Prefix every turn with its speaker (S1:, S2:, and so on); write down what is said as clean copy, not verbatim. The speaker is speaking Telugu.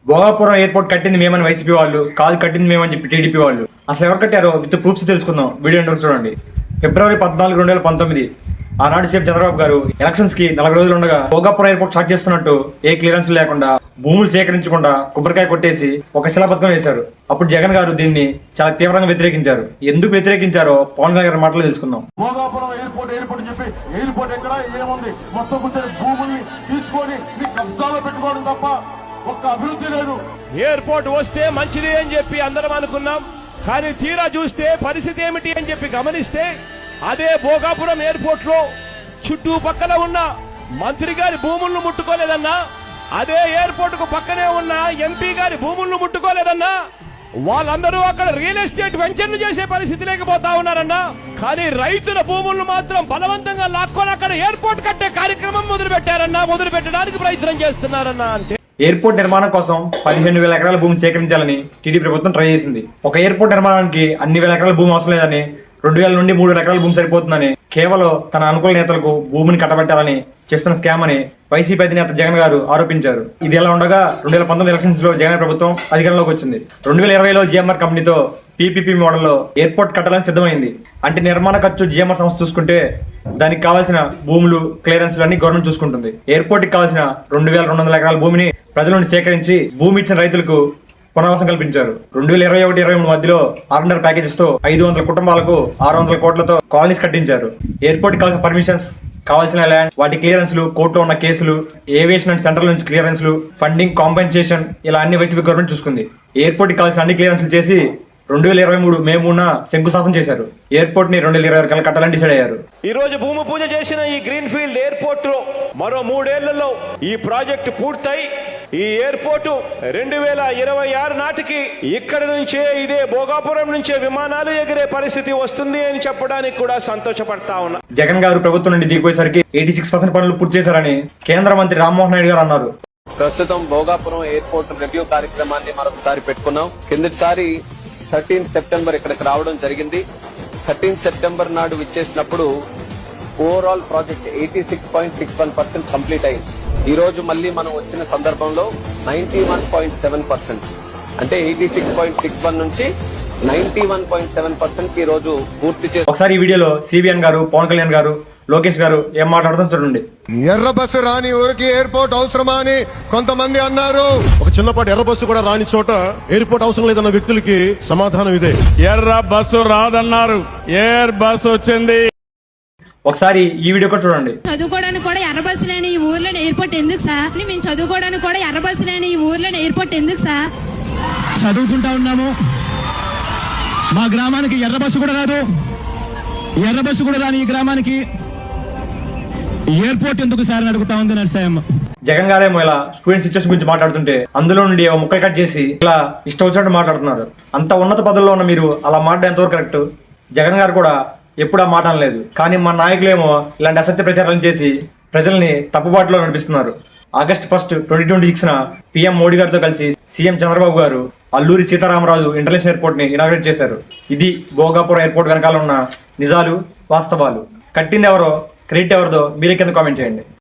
S1: భోగాపురం ఎయిర్పోర్ట్ కట్టింది మేమని వైసీపీ వాళ్ళు, కాదు కట్టింది మేమని చెప్పి టీడీపీ వాళ్ళు. అసలు ఎవరు కట్టారో విత్ ప్రూఫ్స్ తెలుసుకుందాం. వీడియో ఎంటర్ చూడండి. ఫిబ్రవరి 14, 2019 ఆనాడు సీఎం చంద్రబాబు గారు ఎలక్షన్స్ కి 40 రోజులు ఉండగా భోగాపురం ఎయిర్పోర్ట్ స్టార్ట్ చేస్తున్నట్టు ఏ క్లియరెన్స్ లేకుండా, భూములు సేకరించకుండా కొబ్బరికాయ కొట్టేసి ఒక శిలాపథకం వేశారు. అప్పుడు జగన్ గారు దీన్ని చాలా తీవ్రంగా వ్యతిరేకించారు. ఎందుకు వ్యతిరేకించారో పవన్ కళ్యాణ్ గారి మాటలు తెలుసుకుందాం.
S2: భోగాపురం ఎయిర్పోర్ట్ చెప్పి ఎయిర్పోర్ట్ ఎక్కడ ఏముంది, మొత్తం కూర్చొని భూముల్ని తీసుకొని మీ కబ్జాలో పెట్టుకోవడం తప్ప ఒక్క అభివృద్ధి లేదు.
S3: ఎయిర్పోర్ట్ వస్తే మంచిది అని చెప్పి అందరం అనుకున్నాం. కానీ తీరా చూస్తే పరిస్థితి ఏమిటి అని చెప్పి గమనిస్తే అదే భోగాపురం ఎయిర్పోర్ట్ లో చుట్టుపక్కల ఉన్న మంత్రి గారి భూములను ముట్టుకోలేదన్నా, అదే ఎయిర్పోర్ట్ కు పక్కనే ఉన్న ఎంపీ గారి భూములను ముట్టుకోలేదన్నా, వాళ్ళందరూ అక్కడ రియల్ ఎస్టేట్ వెంచర్లు చేసే పరిస్థితి లేకపోతా ఉన్నారన్నా. కానీ రైతుల భూములను మాత్రం బలవంతంగా లాక్కొని అక్కడ ఎయిర్పోర్ట్ కట్టే కార్యక్రమం మొదలు పెట్టారన్నా, మొదలు పెట్టడానికి ప్రయత్నం చేస్తున్నారన్నా. అంటే
S1: ఎయిర్పోర్ట్ నిర్మాణం కోసం 15,000 ఎకరాల భూమిని సేకరించాలని టీడీ ప్రభుత్వం ట్రై చేసింది. ఒక ఎయిర్పోర్ట్ నిర్మాణానికి అన్ని వేల ఎకరాల భూమి అవసరం లేదని, 2,000 నుండి 3,000 ఎకరాల భూమి సరిపోతుందని, కేవలం తన అనుకూల నేతలకు భూమిని కట్టబెట్టాలని చేస్తున్న స్కామ్ అని వైసీపీ అధినేత జగన్ గారు ఆరోపించారు. ఇది ఎలా ఉండగా 2019 ఎలక్షన్స్ లో జగన్ ప్రభుత్వం అధికారంలోకి వచ్చింది. 2020లో జిఎంఆర్ కంపెనీతో పీపీపీ మోడల్లో ఎయిర్పోర్ట్ కట్టాలని సిద్ధమైంది. అంటే నిర్మాణ ఖర్చు జిఎంఆర్ సంస్థ చూసుకుంటే దానికి కావాల్సిన భూములు, క్లియరెన్స్లు అన్ని గవర్నమెంట్ చూసుకుంటుంది. ఎయిర్పోర్ట్ కి కావాల్సిన 2,200 ఎకరాల భూమిని ప్రజల నుండి సేకరించి భూమి ఇచ్చిన రైతులకు పునరావాసం కల్పించారు. 2021-23 మధ్యలో ఆర్ఎండ్ఆర్ ప్యాకేజెస్ తో 500 కుటుంబాలకు 600 కోట్లతో కాలనీస్ కట్టించారు. ఎయిర్పోర్ట్ కి కావాల్సిన పర్మిషన్స్, కావాల్సిన ల్యాండ్, వాటి క్లియరెన్స్లు, కోర్టులో ఉన్న కేసులు, ఏవియేషన్ అండ్ సెంట్రల్ నుంచి క్లియరెన్స్లు, ఫండింగ్, కాంపెన్సేషన్ ఇలా అన్ని వైసీపీ గవర్నమెంట్ చూసుకుంది. ఎయిర్పోర్ట్ కి కావాల్సిన అన్ని క్లియరెన్స్లు చేసి 2023 మే 3న శంకుస్థాపన చేశారు. ఎయిర్పోర్ట్ ని 2026 కల్లా కట్టాలని డిసైడ్ అయ్యారు.
S3: ఈ రోజు భూమి పూజ చేసిన ఈ గ్రీన్ ఫీల్డ్ ఎయిర్పోర్ట్ లో మరో 3 ఏళ్లలో ఈ ప్రాజెక్టు పూర్తయి ఈ ఎయిర్పోర్టు 2026 నాటికి ఇక్కడ నుంచే, ఇదే భోగాపురం నుంచే విమానాలు ఎగిరే పరిస్థితి వస్తుంది అని చెప్పడానికి కూడా సంతోషపడతా ఉన్నా.
S1: జగన్ గారు ప్రభుత్వం నుండి దిగిపోయేసరికి 86% పనులు పూర్తి చేశారని కేంద్ర మంత్రి రామ్మోహన్ నాయుడు గారు అన్నారు.
S4: ప్రస్తుతం భోగాపురం ఎయిర్పోర్ట్ రివ్యూ కార్యక్రమాన్ని మరొకసారి పెట్టుకున్నాం. కిందటిసారి 13 సెప్టెంబర్ ఇక్కడికి రావడం జరిగింది. 13 సెప్టెంబర్ నాడు విచ్చేసినప్పుడు ఓవరాల్ ప్రాజెక్ట్ 86.61% కంప్లీట్ అయింది. ఈ రోజు మళ్ళీ మనం వచ్చిన సందర్భంలో 91.7%, అంటే 86.61 నుంచి 91.7% ఈ రోజు పూర్తి చేసి.
S1: ఒకసారి ఈ వీడియోలో సిబిఎన్ గారు, పవన్ కళ్యాణ్ గారు, లోకేష్ గారు ఏం మాట్లాడుతాం చూడండి.
S5: ఎర్ర బస్సు రాని ఊరికి ఎయిర్పోర్ట్ అవసరమా అని కొంతమంది అన్నారు.
S6: ఒక చిన్నపాటి ఎర్ర బస్సు కూడా రాని చోట ఎయిర్పోర్ట్ అవసరం లేదన్న వ్యక్తులకి సమాధానం ఇదే.
S3: ఎర్ర బస్సు రాదన్నారు, ఎయిర్ బస్సు వచ్చింది.
S1: ఒకసారి ఈ వీడియో కూడా చూడండి.
S7: చదువుకోవడానికి కూడా ఎర్ర బస్సు లేని ఈ ఊర్లో ఎయిర్పోర్ట్ ఎందుకు సార్? మేము చదువుకోవడానికి కూడా ఎర్ర బస్సు లేని ఈ ఊర్లో ఎయిర్పోర్ట్ ఎందుకు సార్?
S8: చదువుకుంటా ఉన్నాము, మా గ్రామానికి ఎర్ర బస్సు కూడా రాదు. ఎర్ర బస్సు కూడా రాని ఈ గ్రామానికి ఎయిర్పోర్ట్ ఎందుకు సార్ అని అడుగుతా ఉంది నర్సాయమ్మ.
S1: జగన్ గారేమో ఇలా స్టూడెంట్ సిచ్యువేషన్ గురించి మాట్లాడుతుంటే అందులో నుండి ముక్కలు కట్ చేసి ఇలా ఇష్టం వచ్చినట్టు మాట్లాడుతున్నారు. అంత ఉన్నత పదవుల్లో ఉన్న మీరు అలా మాట్లాడే ఎంతవరకు కరెక్ట్? జగన్ గారు కూడా ఎప్పుడు ఆ మాట అనలేదు. కానీ మన నాయకులేమో ఇలాంటి అసత్య ప్రచారాలు చేసి ప్రజల్ని తప్పుబాటులో నడిపిస్తున్నారు. ఆగస్టు 1, 2026న పీఎం మోడీ గారితో కలిసి సీఎం చంద్రబాబు గారు అల్లూరి సీతారామరాజు ఇంటర్నేషనల్ ఎయిర్పోర్ట్ ని ఇనాగ్రేట్ చేశారు. ఇది భోగాపురం ఎయిర్పోర్ట్ వెనకాల ఉన్న నిజాలు, వాస్తవాలు. కట్టింది ఎవరో, క్రెడిట్ ఎవరిదో మీరే కింద కామెంట్ చేయండి.